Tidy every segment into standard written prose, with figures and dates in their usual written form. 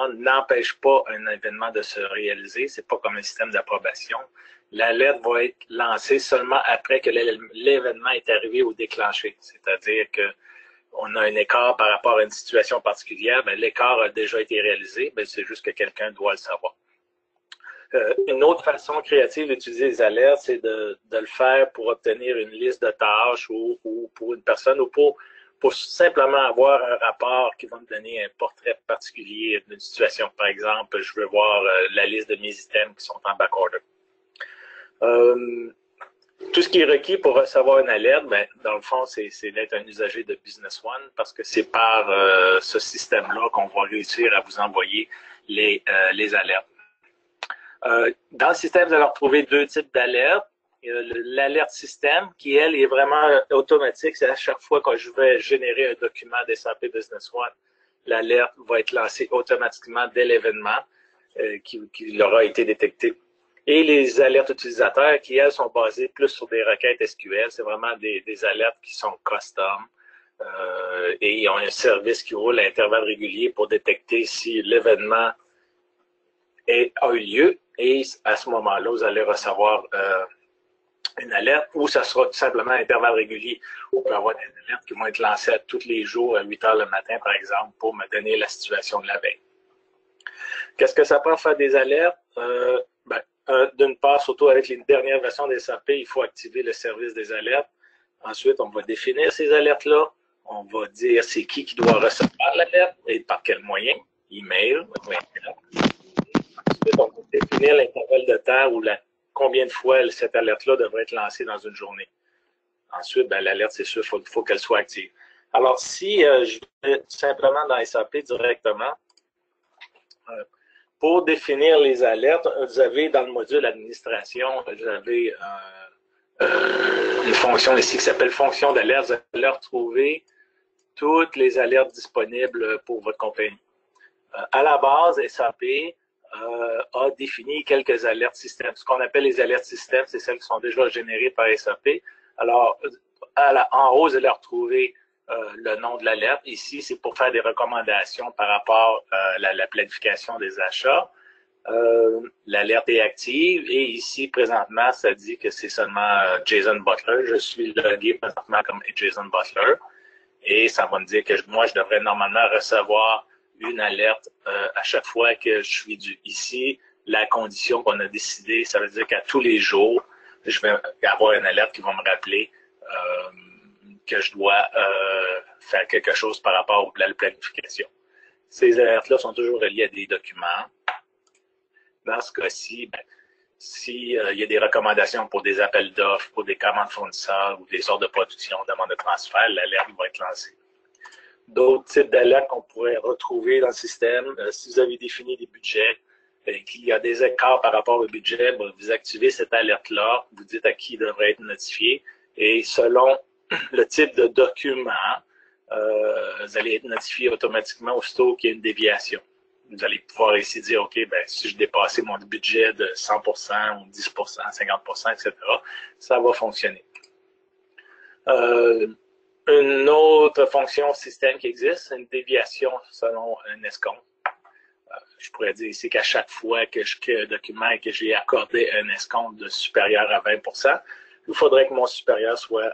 n'empêche pas un événement de se réaliser. C'est pas comme un système d'approbation. L'alerte va être lancée seulement après que l'événement est arrivé ou déclenché. C'est-à-dire que on a un écart par rapport à une situation particulière, ben, l'écart a déjà été réalisé, ben, c'est juste que quelqu'un doit le savoir. Une autre façon créative d'utiliser les alertes, c'est de le faire pour obtenir une liste de tâches ou pour une personne ou pour simplement avoir un rapport qui va me donner un portrait particulier d'une situation. Par exemple, je veux voir la liste de mes items qui sont en backorder. Tout ce qui est requis pour recevoir une alerte, ben, dans le fond, c'est d'être un usager de Business One parce que c'est par ce système-là qu'on va réussir à vous envoyer les alertes. Dans le système, vous allez retrouver deux types d'alertes. L'alerte système, qui, elle, est vraiment automatique. C'est à chaque fois que je vais générer un document d'SAP Business One, l'alerte va être lancée automatiquement dès l'événement qui aura été détecté. Et les alertes utilisateurs, qui, elles, sont basées plus sur des requêtes SQL. C'est vraiment des alertes qui sont custom. Et ils ont un service qui roule à intervalles réguliers pour détecter si l'événement a eu lieu. Et à ce moment-là, vous allez recevoir une alerte ou ça sera tout simplement à intervalles réguliers. On peut avoir des alertes qui vont être lancées à tous les jours à 8 heures le matin, par exemple, pour me donner la situation de la veille. Qu'est-ce que ça prend faire des alertes? D'une part, surtout avec les dernières versions des SAP, il faut activer le service des alertes. Ensuite, on va définir ces alertes-là. On va dire c'est qui doit recevoir l'alerte et par quel moyen. Email. Ensuite, on va définir l'intervalle de temps ou combien de fois cette alerte-là devrait être lancée dans une journée. Ensuite, ben, l'alerte, c'est sûr, il faut qu'elle soit active. Alors, si je vais simplement dans SAP directement, pour définir les alertes, vous avez dans le module administration, vous avez une fonction ici qui s'appelle fonction d'alerte. Vous allez retrouver toutes les alertes disponibles pour votre compagnie. À la base, SAP a défini quelques alertes système. Ce qu'on appelle les alertes système, c'est celles qui sont déjà générées par SAP. Alors, en haut, vous allez retrouver le nom de l'alerte. Ici, c'est pour faire des recommandations par rapport à la planification des achats. L'alerte est active et ici, présentement, ça dit que c'est seulement Jason Butler. Je suis logué présentement comme Jason Butler et ça va me dire que moi, je devrais normalement recevoir une alerte à chaque fois que je suis ici. La condition qu'on a décidée, ça veut dire qu'à tous les jours, je vais avoir une alerte qui va me rappeler que je dois faire quelque chose par rapport à la planification. Ces alertes-là sont toujours reliées à des documents. Dans ce cas-ci, ben, s'il y a des recommandations pour des appels d'offres, pour des commandes fournisseurs ou des ordres de production, demandes de transfert, l'alerte va être lancée. D'autres types d'alertes qu'on pourrait retrouver dans le système, si vous avez défini des budgets et qu'il y a des écarts par rapport au budget, ben, vous activez cette alerte-là, vous dites à qui il devrait être notifié et selon le type de document, vous allez être notifié automatiquement aussitôt qu'il y a une déviation. Vous allez pouvoir ici dire, OK, ben, si je dépassais mon budget de 100% ou 10%, 50%, etc., ça va fonctionner. Une autre fonction système qui existe, c'est une déviation selon un escompte. Je pourrais dire ici qu'à chaque fois que je crée un document et que j'ai accordé un escompte de supérieur à 20%, il faudrait que mon supérieur soit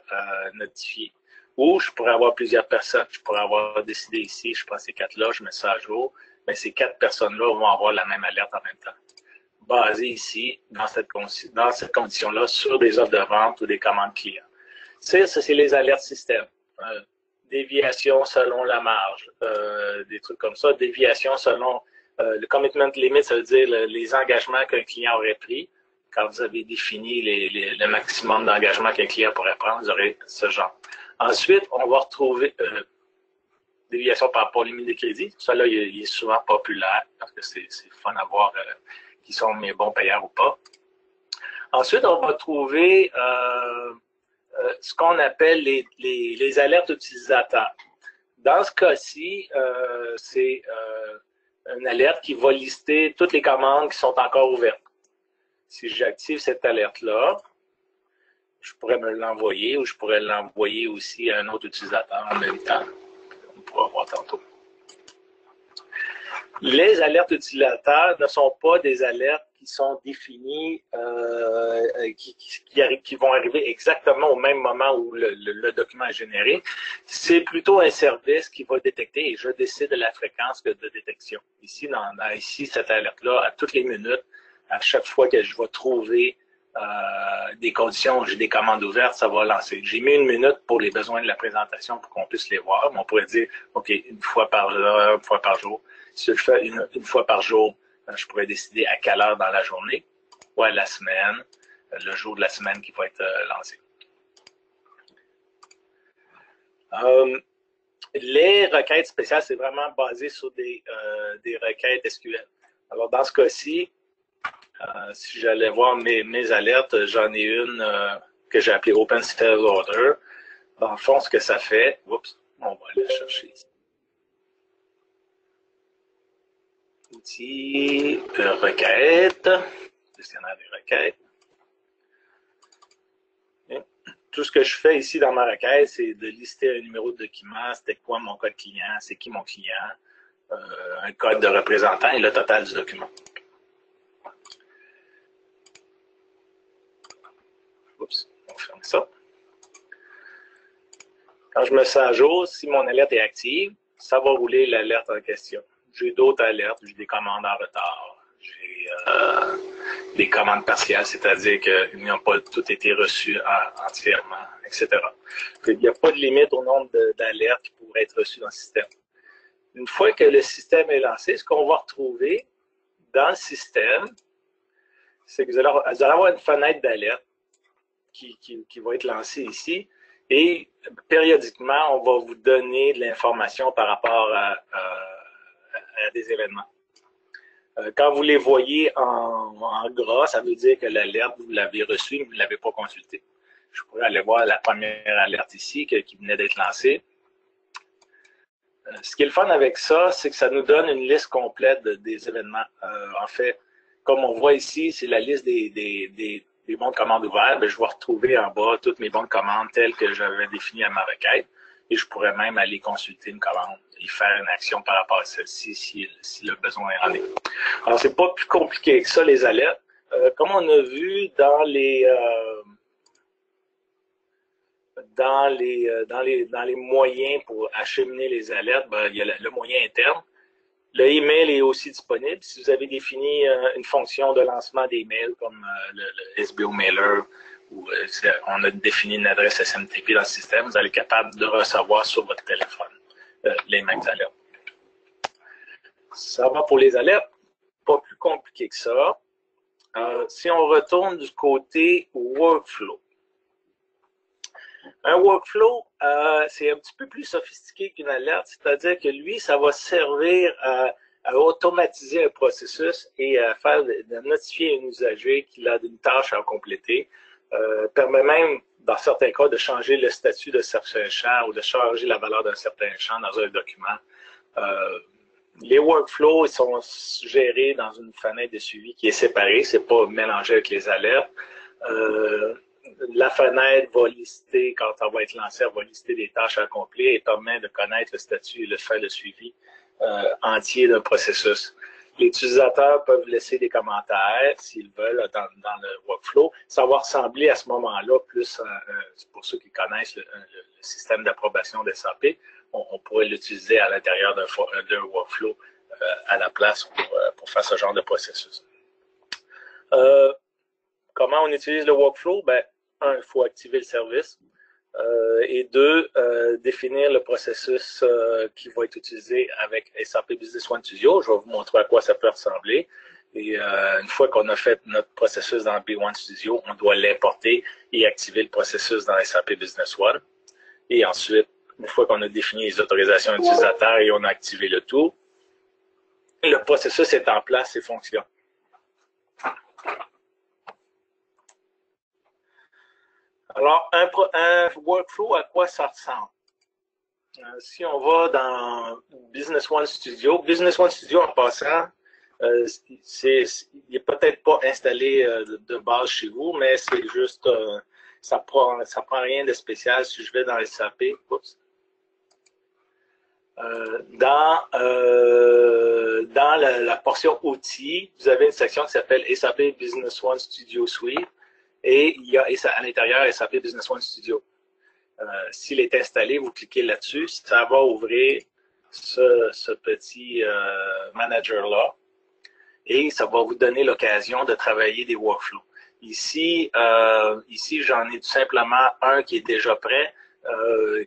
notifié. Ou je pourrais avoir plusieurs personnes. Je pourrais avoir décidé ici, je prends ces quatre-là, je mets ça à jour. Mais ces quatre personnes-là vont avoir la même alerte en même temps. Basé ici, dans cette condition-là, sur des offres de vente ou des commandes clients. Ça, c'est les alertes système. Déviation selon la marge, des trucs comme ça. Déviation selon le commitment limit, ça veut dire les engagements qu'un client aurait pris. Quand vous avez défini le maximum d'engagement qu'un client pourrait prendre, vous aurez ce genre. Ensuite, on va retrouver déviation par rapport aux limites de crédit. Ça, là, il est souvent populaire parce que c'est fun à voir qui sont mes bons payeurs ou pas. Ensuite, on va trouver ce qu'on appelle les alertes utilisateurs. Dans ce cas-ci, c'est une alerte qui va lister toutes les commandes qui sont encore ouvertes. Si j'active cette alerte-là, je pourrais me l'envoyer ou je pourrais l'envoyer aussi à un autre utilisateur en même temps. On pourra voir tantôt. Les alertes utilisateurs ne sont pas des alertes qui sont définies, qui vont arriver exactement au même moment où le document est généré. C'est plutôt un service qui va détecter et je décide de la fréquence de détection. Ici, cette alerte-là, à toutes les minutes, à chaque fois que je vais trouver des conditions où j'ai des commandes ouvertes, ça va lancer. J'ai mis 1 minute pour les besoins de la présentation pour qu'on puisse les voir. Mais on pourrait dire, OK, une fois par heure, une fois par jour. Si je fais une fois par jour, je pourrais décider à quelle heure dans la journée ou à la semaine, le jour de la semaine qui va être lancé. Les requêtes spéciales, c'est vraiment basé sur des requêtes SQL. Alors, dans ce cas-ci, si j'allais voir mes alertes, j'en ai une que j'ai appelée OpenStyle Order. Dans le fond, ce que ça fait, oups, on va aller chercher ici. Outil, requête, gestionnaire des requêtes. Tout ce que je fais ici dans ma requête, c'est de lister un numéro de document, c'était quoi mon code client, c'est qui mon client, un code de représentant et le total du document. Oups, on ferme ça. Quand je me sens à jour, si mon alerte est active, ça va rouler l'alerte en question. J'ai d'autres alertes, j'ai des commandes en retard, j'ai des commandes partielles, c'est-à-dire qu'ils n'ont pas tout été reçus entièrement, etc. Il n'y a pas de limite au nombre d'alertes qui pourraient être reçues dans le système. Une fois que le système est lancé, ce qu'on va retrouver dans le système, c'est que vous allez avoir une fenêtre d'alerte qui va être lancée ici. Et périodiquement, on va vous donner de l'information par rapport à des événements. Quand vous les voyez en gras, ça veut dire que l'alerte, vous l'avez reçue, mais vous ne l'avez pas consultée. Je pourrais aller voir la première alerte ici qui venait d'être lancée. Ce qui est le fun avec ça, c'est que ça nous donne une liste complète des événements. En fait, comme on voit ici, c'est la liste des bons de commande ouverts. Je vais retrouver en bas toutes mes bons de commande telles que j'avais définies à ma requête. Et je pourrais même aller consulter une commande et faire une action par rapport à celle-ci si le besoin en est. Alors, c'est pas plus compliqué que ça, les alertes. Comme on a vu dans les moyens pour acheminer les alertes, il y a le moyen interne. Le email est aussi disponible. Si vous avez défini une fonction de lancement des mails comme le SBO Mailer ou on a défini une adresse SMTP dans le système, vous allez être capable de recevoir sur votre téléphone les mêmes alertes. Ça va pour les alertes. Pas plus compliqué que ça. Si on retourne du côté workflow. Un workflow, c'est un petit peu plus sophistiqué qu'une alerte, c'est-à-dire que lui, ça va servir à automatiser un processus et à notifier un usager qu'il a une tâche à compléter. Permet même, dans certains cas, de changer le statut de certains champs ou de changer la valeur d'un certain champ dans un document. Les workflows ils sont gérés dans une fenêtre de suivi qui est séparée, c'est pas mélangé avec les alertes. La fenêtre va lister, quand elle va être lancée, elle va lister des tâches à accomplir et permet de connaître le statut et le fait de suivi entier d'un processus. Les utilisateurs peuvent laisser des commentaires s'ils veulent dans le workflow. Ça va ressembler à ce moment-là plus, pour ceux qui connaissent le système d'approbation des SAP, on pourrait l'utiliser à l'intérieur d'un workflow à la place pour faire ce genre de processus. Comment on utilise le workflow? Un, il faut activer le service. Et deux, définir le processus qui va être utilisé avec SAP Business One Studio. Je vais vous montrer à quoi ça peut ressembler. Et une fois qu'on a fait notre processus dans B1 Studio, on doit l'importer et activer le processus dans SAP Business One. Et ensuite, une fois qu'on a défini les autorisations utilisateurs et on a activé le tout, le processus est en place et fonctionne. Alors, un workflow, à quoi ça ressemble? Si on va dans Business One Studio en passant, il n'est peut-être pas installé de base chez vous, mais c'est juste, ça prend rien de spécial. Si je vais dans SAP, oups, Dans la portion outils, vous avez une section qui s'appelle SAP Business One Studio Suite et il y a à l'intérieur SAP Business One Studio. S'il est installé, vous cliquez là-dessus, ça va ouvrir ce petit manager-là et ça va vous donner l'occasion de travailler des workflows. Ici, j'en ai tout simplement un qui est déjà prêt,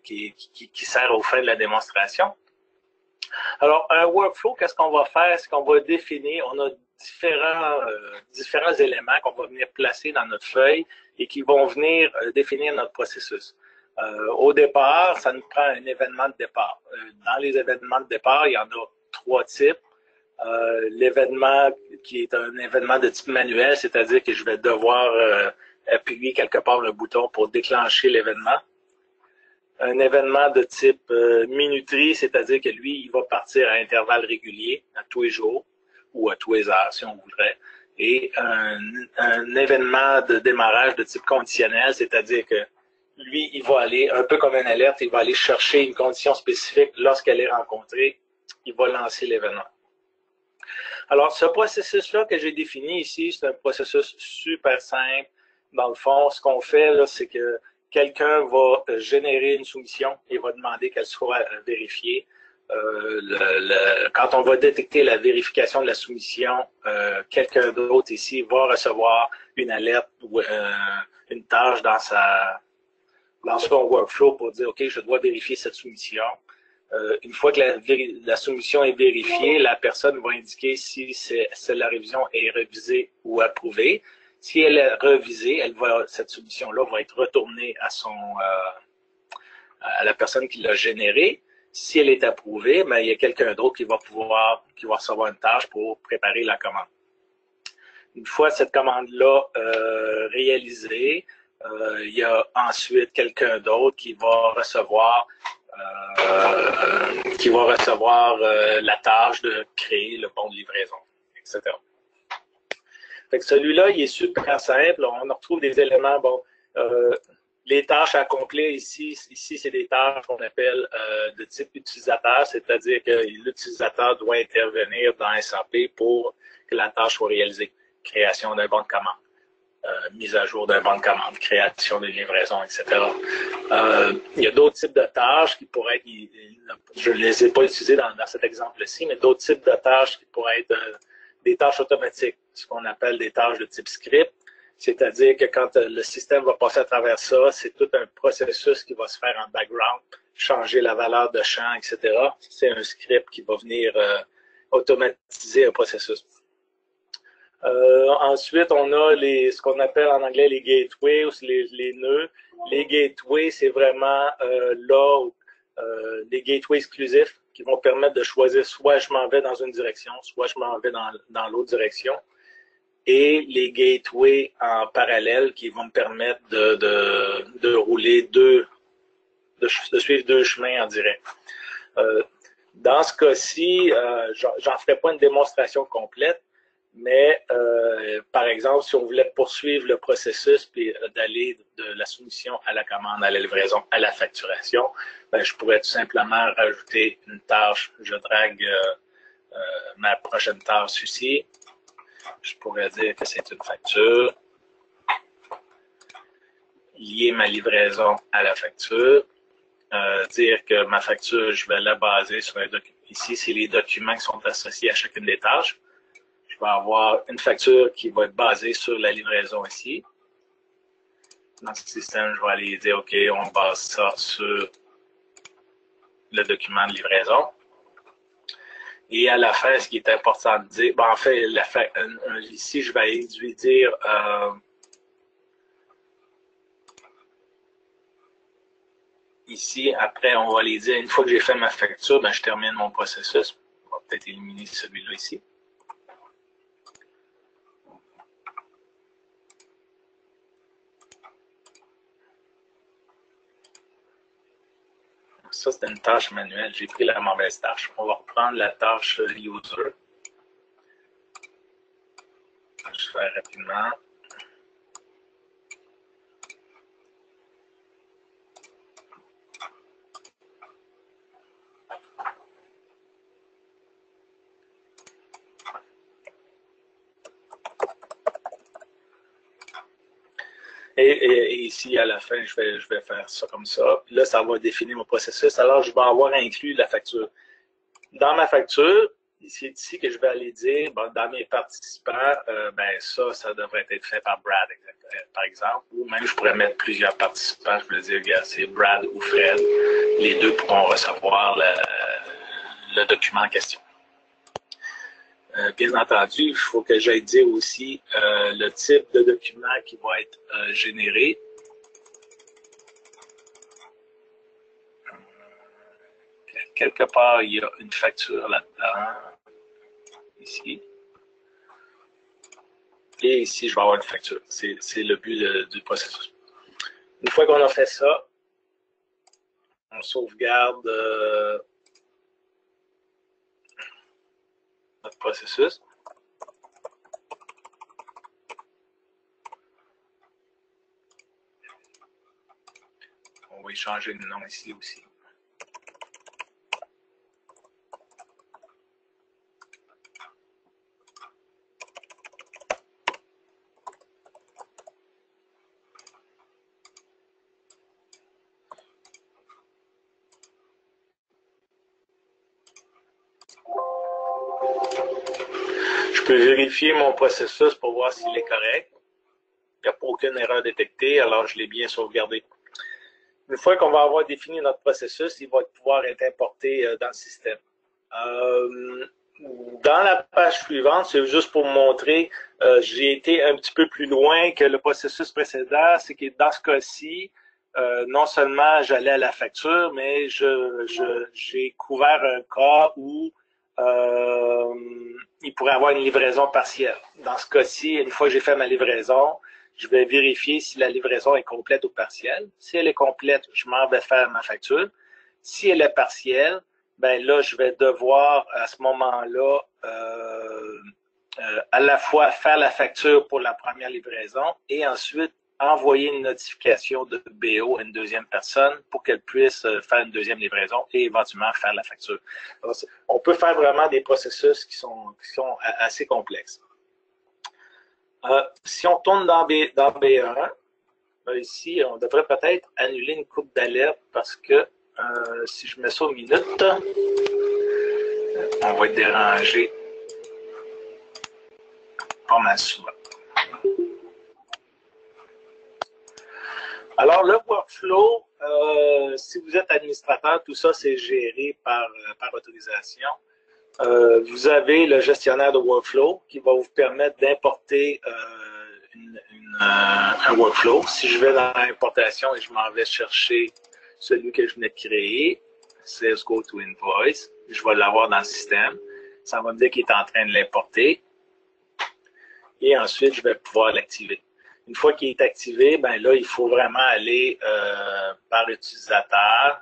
qui sert aux fins de la démonstration. Alors, un workflow, qu'est-ce qu'on va faire? C'est qu'on va définir, on a différents éléments qu'on va venir placer dans notre feuille et qui vont venir définir notre processus. Au départ, ça nous prend un événement de départ. Dans les événements de départ, il y en a 3 types. L'événement qui est un événement de type manuel, c'est-à-dire que je vais devoir appuyer quelque part le bouton pour déclencher l'événement. Un événement de type minuterie, c'est-à-dire que lui, il va partir à intervalles réguliers, à tous les jours ou à tous les heures, si on voudrait. Et un événement de démarrage de type conditionnel, c'est-à-dire que lui, il va aller, un peu comme une alerte, il va aller chercher une condition spécifique. Lorsqu'elle est rencontrée, il va lancer l'événement. Alors, ce processus-là que j'ai défini ici, c'est un processus super simple. Dans le fond, ce qu'on fait, c'est que quelqu'un va générer une soumission et va demander qu'elle soit vérifiée. Quand on va détecter la vérification de la soumission, quelqu'un d'autre ici va recevoir une alerte ou une tâche dans son workflow pour dire, OK, je dois vérifier cette soumission. Une fois que la soumission est vérifiée, la personne va indiquer si la révision est révisée ou approuvée. Si elle est révisée, cette soumission-là va être retournée à la personne qui l'a générée. Si elle est approuvée, ben, il y a quelqu'un d'autre qui va recevoir une tâche pour préparer la commande. Une fois cette commande-là réalisée, il y a ensuite quelqu'un d'autre qui va recevoir la tâche de créer le bon de livraison, etc. Fait que celui-là, il est super simple. On retrouve des éléments, les tâches à accomplir ici c'est des tâches qu'on appelle de type utilisateur, c'est-à-dire que l'utilisateur doit intervenir dans SAP pour que la tâche soit réalisée. Création d'un bon de commande, mise à jour d'un bon de commande, création d'une livraison, etc. Il y a d'autres types de tâches qui pourraient être, je ne les ai pas utilisées dans cet exemple-ci, mais d'autres types de tâches qui pourraient être des tâches automatiques, ce qu'on appelle des tâches de type script. C'est-à-dire que quand le système va passer à travers ça, c'est tout un processus qui va se faire en background, changer la valeur de champ, etc. C'est un script qui va venir automatiser un processus. Ensuite, on a ce qu'on appelle en anglais les gateways ou les nœuds. Les gateways, c'est vraiment là où des gateways exclusifs qui vont permettre de choisir soit je m'en vais dans une direction, soit je m'en vais dans l'autre direction. Et les gateways en parallèle qui vont me permettre de rouler de suivre 2 chemins en direct. Dans ce cas-ci, j'en ferai pas une démonstration complète, mais par exemple, si on voulait poursuivre le processus puis d'aller de la soumission à la commande, à la livraison, à la facturation, ben, je pourrais tout simplement rajouter une tâche. Je drague ma prochaine tâche ici. Je pourrais dire que c'est une facture. Lier ma livraison à la facture. Dire que ma facture, je vais la baser sur un document. Ici, c'est les documents qui sont associés à chacune des tâches. Je vais avoir une facture qui va être basée sur la livraison ici. Dans ce système, je vais aller dire, OK, on base ça sur le document de livraison. Et à la fin, ce qui est important de dire, en fait, ici, je vais lui dire ici, après, on va aller dire, une fois que j'ai fait ma facture, ben, je termine mon processus. On va peut-être éliminer celui-là ici. Ça, c'est une tâche manuelle. J'ai pris la mauvaise tâche. On va reprendre la tâche user. Je vais faire rapidement. Et ici, à la fin, je vais faire ça comme ça. Puis là, ça va définir mon processus. Alors, je vais avoir inclus la facture. Dans ma facture, c'est ici que je vais aller dire, bon, dans mes participants, ben ça devrait être fait par Brad, par exemple. Ou même, je pourrais mettre plusieurs participants. Je peux dire, regarde, c'est Brad ou Fred. Les deux pourront recevoir le document en question. Bien entendu, il faut que j'aille dire aussi le type de document qui va être généré. Quelque part, il y a une facture là-dedans. Ici. Et ici, je vais avoir une facture. C'est le but du processus. Une fois qu'on a fait ça, on sauvegarde notre processus. On va y changer le nom ici aussi. Je peux vérifier mon processus pour voir s'il est correct. Il n'y a pas aucune erreur détectée, alors je l'ai bien sauvegardé. Une fois qu'on va avoir défini notre processus, il va pouvoir être importé dans le système. Dans la page suivante, c'est juste pour vous montrer, j'ai été un petit peu plus loin que le processus précédent. C'est que dans ce cas-ci, non seulement j'allais à la facture, mais j'ai couvert un cas où il pourrait avoir une livraison partielle. Dans ce cas-ci, une fois que j'ai fait ma livraison, je vais vérifier si la livraison est complète ou partielle. Si elle est complète, je m'en vais faire ma facture. Si elle est partielle, ben là, je vais devoir à ce moment-là à la fois faire la facture pour la première livraison et ensuite envoyer une notification de BO à une deuxième personne pour qu'elle puisse faire une deuxième livraison et éventuellement faire la facture. Alors, on peut faire vraiment des processus qui sont assez complexes. Si on tourne dans B1, ici, on devrait peut-être annuler une coupe d'alerte parce que si je mets ça aux minutes, on va être dérangé pas mal souvent. Alors, le workflow, si vous êtes administrateur, tout ça, c'est géré par autorisation. Vous avez le gestionnaire de workflow qui va vous permettre d'importer un workflow. Si je vais dans l'importation et je m'en vais chercher celui que je venais de créer, Sales Go to Invoice, je vais l'avoir dans le système. Ça va me dire qu'il est en train de l'importer. Et ensuite, je vais pouvoir l'activer. Une fois qu'il est activé, ben là, il faut vraiment aller par utilisateur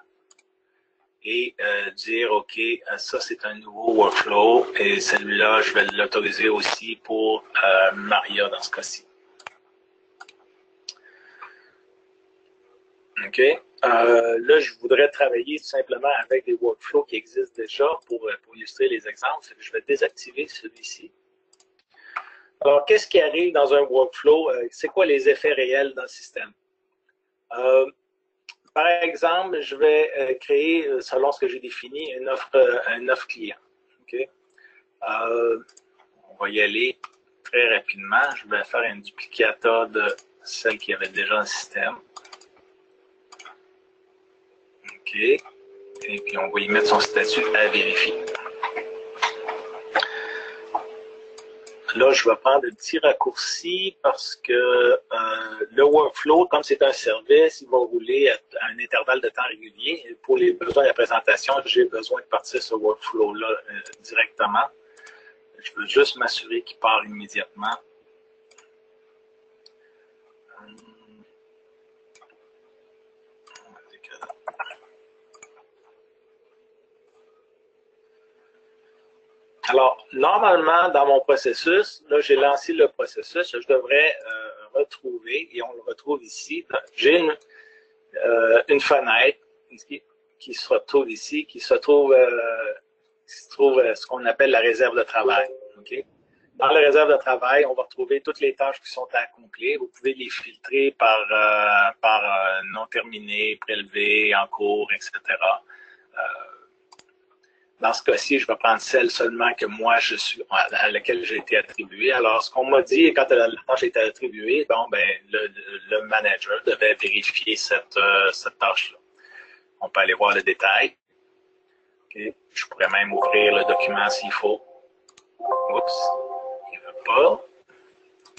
et dire, OK, ça, c'est un nouveau workflow et celui-là, je vais l'autoriser aussi pour Maria dans ce cas-ci. OK. Là, je voudrais travailler tout simplement avec des workflows qui existent déjà pour illustrer les exemples. Je vais désactiver celui-ci. Alors, qu'est-ce qui arrive dans un workflow? C'est quoi les effets réels dans le système? Par exemple, je vais créer, selon ce que j'ai défini, une offre client. Okay? On va y aller très rapidement. Je vais faire un duplicata de celle qui avait déjà un système. OK. Et puis, on va y mettre son statut à vérifier. Là, je vais prendre un petit raccourci parce que le workflow, comme c'est un service, il va rouler à un intervalle de temps régulier. Et pour les besoins de la présentation, j'ai besoin de partir ce workflow-là directement. Je veux juste m'assurer qu'il part immédiatement. Alors, normalement, dans mon processus, là, j'ai lancé le processus, je devrais retrouver, et on le retrouve ici, j'ai une fenêtre qui se retrouve ici, qui se trouve ce qu'on appelle la réserve de travail. Okay? dans la réserve de travail, on va retrouver toutes les tâches qui sont à accomplir. Vous pouvez les filtrer par non terminé, prélevé, en cours, etc. Dans ce cas-ci, je vais prendre celle seulement que moi, à laquelle j'ai été attribué. Alors, ce qu'on m'a dit quand la tâche a été attribuée, bon, ben, le manager devait vérifier cette tâche-là. On peut aller voir le détail. Okay. Je pourrais même ouvrir le document s'il faut. Oups, il ne veut pas.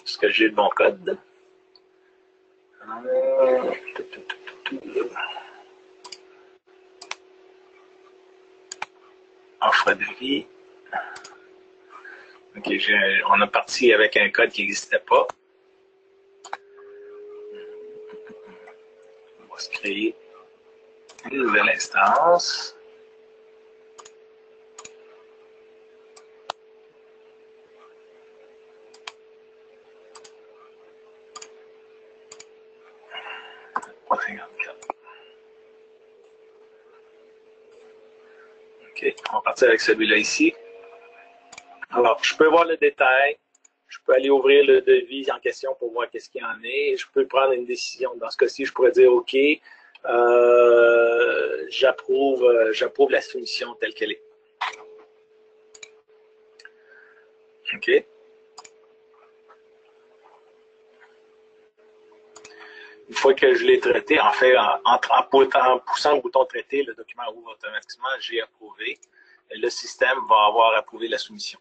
Est-ce que j'ai le bon code? Offre de vie. OK, on a parti avec un code qui n'existait pas. On va se créer une nouvelle instance. OK, on va partir avec celui-là ici. Alors, je peux voir le détail. Je peux aller ouvrir le devis en question pour voir qu'est-ce qu'il y en est. Je peux prendre une décision. Dans ce cas-ci, je pourrais dire OK, j'approuve la soumission telle qu'elle est. OK. Une fois que je l'ai traité, en fait, en poussant le bouton traiter, le document ouvre automatiquement, j'ai approuvé. Le système va avoir approuvé la soumission.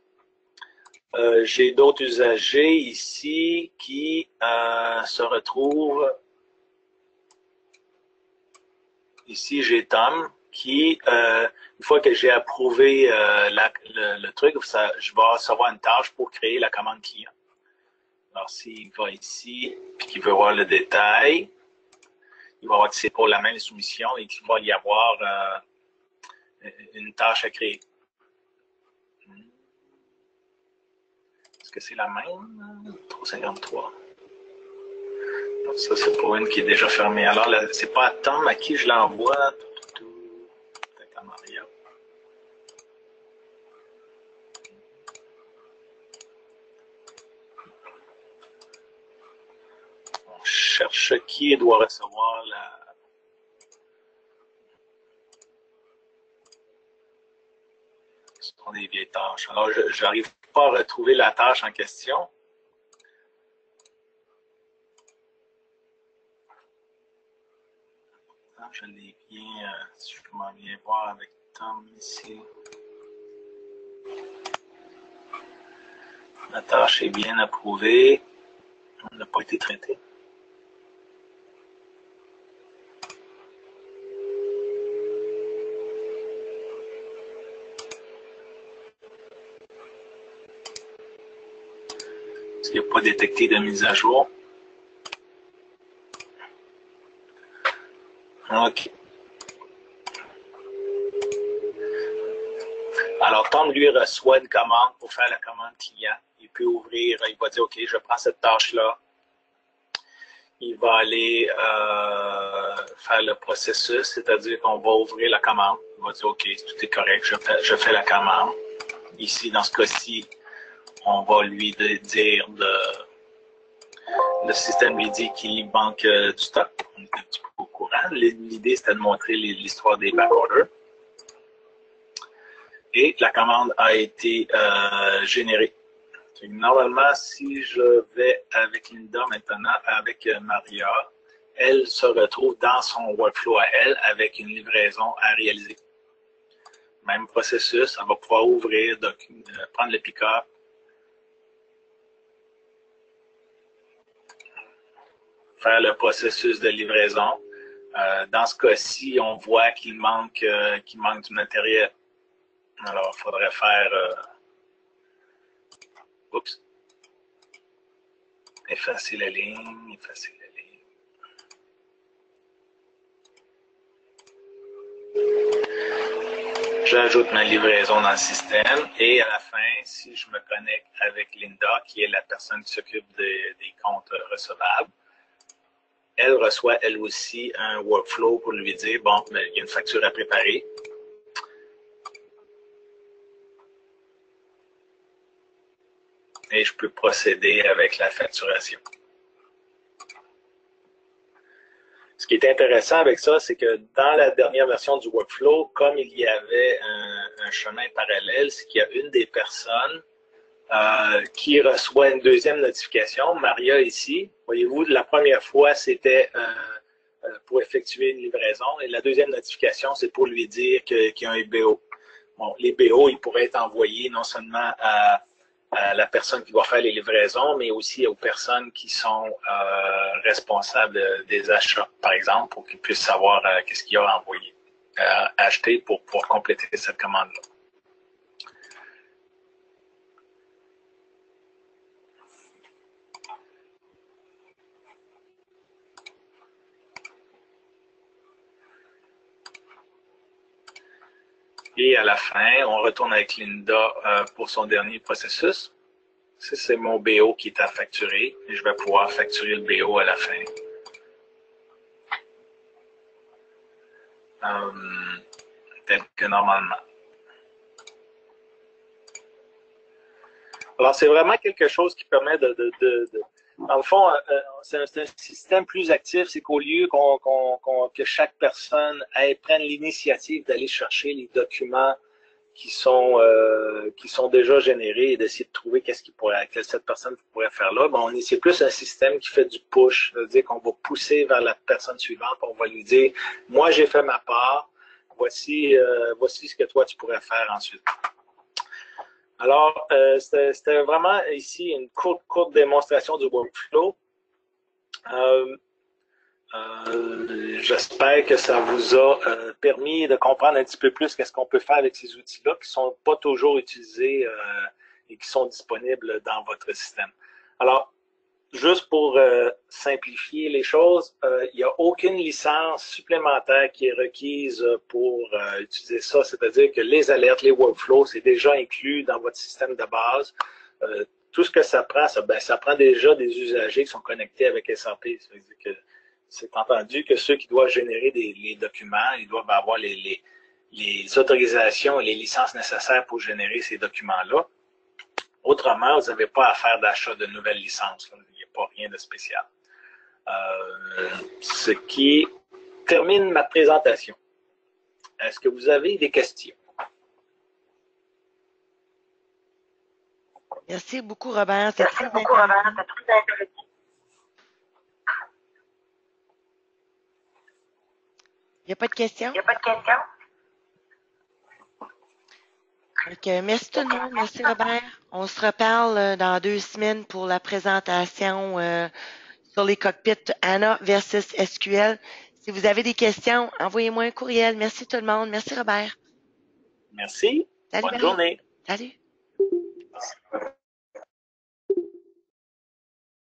J'ai d'autres usagers ici qui se retrouvent. Ici, j'ai Tom qui, une fois que j'ai approuvé le truc, je vais recevoir une tâche pour créer la commande client. Alors, s'il va ici et qu'il veut voir le détail, il va voir que c'est pour la même soumission et qu'il va y avoir une tâche à créer. Est-ce que c'est la même? 353. Donc, ça, c'est pour une qui est déjà fermée. Alors, c'est pas à Tom à qui je l'envoie. Peut-être à Maria. On cherche qui doit recevoir la... Ce sont des vieilles tâches. Alors, je n'arrive pas à retrouver la tâche en question. Je l'ai bien, si je m'en viens voir avec Tom ici. La tâche est bien approuvée. Elle n'a pas été traitée. Il n'y a pas détecté de mise à jour. OK. Alors, Tom, lui, reçoit une commande pour faire la commande client. Il peut ouvrir, il va dire, OK, je prends cette tâche-là. Il va aller faire le processus, c'est-à-dire qu'on va ouvrir la commande. Il va dire, OK, tout est correct, je fais la commande. Ici, dans ce cas-ci, on va lui dire le système lui dit qu'il manque du stock. On est un petit peu au courant. L'idée, c'était de montrer l'histoire des backorders. Et la commande a été générée. Normalement, si je vais avec Linda maintenant, avec Maria, elle se retrouve dans son workflow à elle avec une livraison à réaliser. Même processus, elle va pouvoir ouvrir, prendre le pick-up, faire le processus de livraison. Dans ce cas-ci, on voit qu'il manque du matériel. Alors, il faudrait faire... oups. Effacer la ligne, effacer la ligne. J'ajoute ma livraison dans le système et à la fin, si je me connecte avec Linda, qui est la personne qui s'occupe des comptes recevables, elle reçoit elle aussi un workflow pour lui dire, bon, il y a une facture à préparer. et je peux procéder avec la facturation. Ce qui est intéressant avec ça, c'est que dans la dernière version du workflow, comme il y avait un chemin parallèle, c'est qu'il y a une des personnes qui reçoit une deuxième notification, Maria ici. Voyez-vous, la première fois, c'était pour effectuer une livraison et la deuxième notification, c'est pour lui dire qu'il y a un BO. Bon, les BO, ils pourraient être envoyés non seulement à la personne qui va faire les livraisons, mais aussi aux personnes qui sont responsables des achats, par exemple, pour qu'ils puissent savoir qu'est-ce qu'il y a à envoyer, acheter pour pouvoir compléter cette commande-là. Et à la fin, on retourne avec Linda pour son dernier processus. Ça, c'est mon BO qui est à facturer et je vais pouvoir facturer le BO à la fin. Tel que normalement. Alors, c'est vraiment quelque chose qui permet dans le fond, c'est un système plus actif, c'est qu'au lieu que chaque personne prenne l'initiative d'aller chercher les documents qui sont déjà générés et d'essayer de trouver que cette personne pourrait faire là, c'est plus un système qui fait du push, c'est-à-dire qu'on va pousser vers la personne suivante, on va lui dire, moi j'ai fait ma part, voici ce que toi tu pourrais faire ensuite. Alors, c'était vraiment ici une courte démonstration du workflow. J'espère que ça vous a permis de comprendre un petit peu plus qu'est-ce qu'on peut faire avec ces outils-là qui ne sont pas toujours utilisés et qui sont disponibles dans votre système. Alors, juste pour simplifier les choses, il n'y a aucune licence supplémentaire qui est requise pour utiliser ça, c'est-à-dire que les alertes, les workflows, c'est déjà inclus dans votre système de base. Tout ce que ça prend, ça prend déjà des usagers qui sont connectés avec SAP. C'est-à-dire que c'est entendu que ceux qui doivent générer les documents, ils doivent avoir les autorisations et les licences nécessaires pour générer ces documents-là. Autrement, vous n'avez pas à faire d'achat de nouvelles licences. Il n'y a pas rien de spécial. Ce qui termine ma présentation. Est-ce que vous avez des questions? Merci beaucoup, Robert. C'est très intéressant. Il n'y a pas de questions? Donc, merci tout le monde. Merci, Robert. On se reparle dans 2 semaines pour la présentation sur les cockpits ANA versus SQL. Si vous avez des questions, envoyez-moi un courriel. Merci tout le monde. Merci, Robert. Merci. Salut, bonne journée. Salut.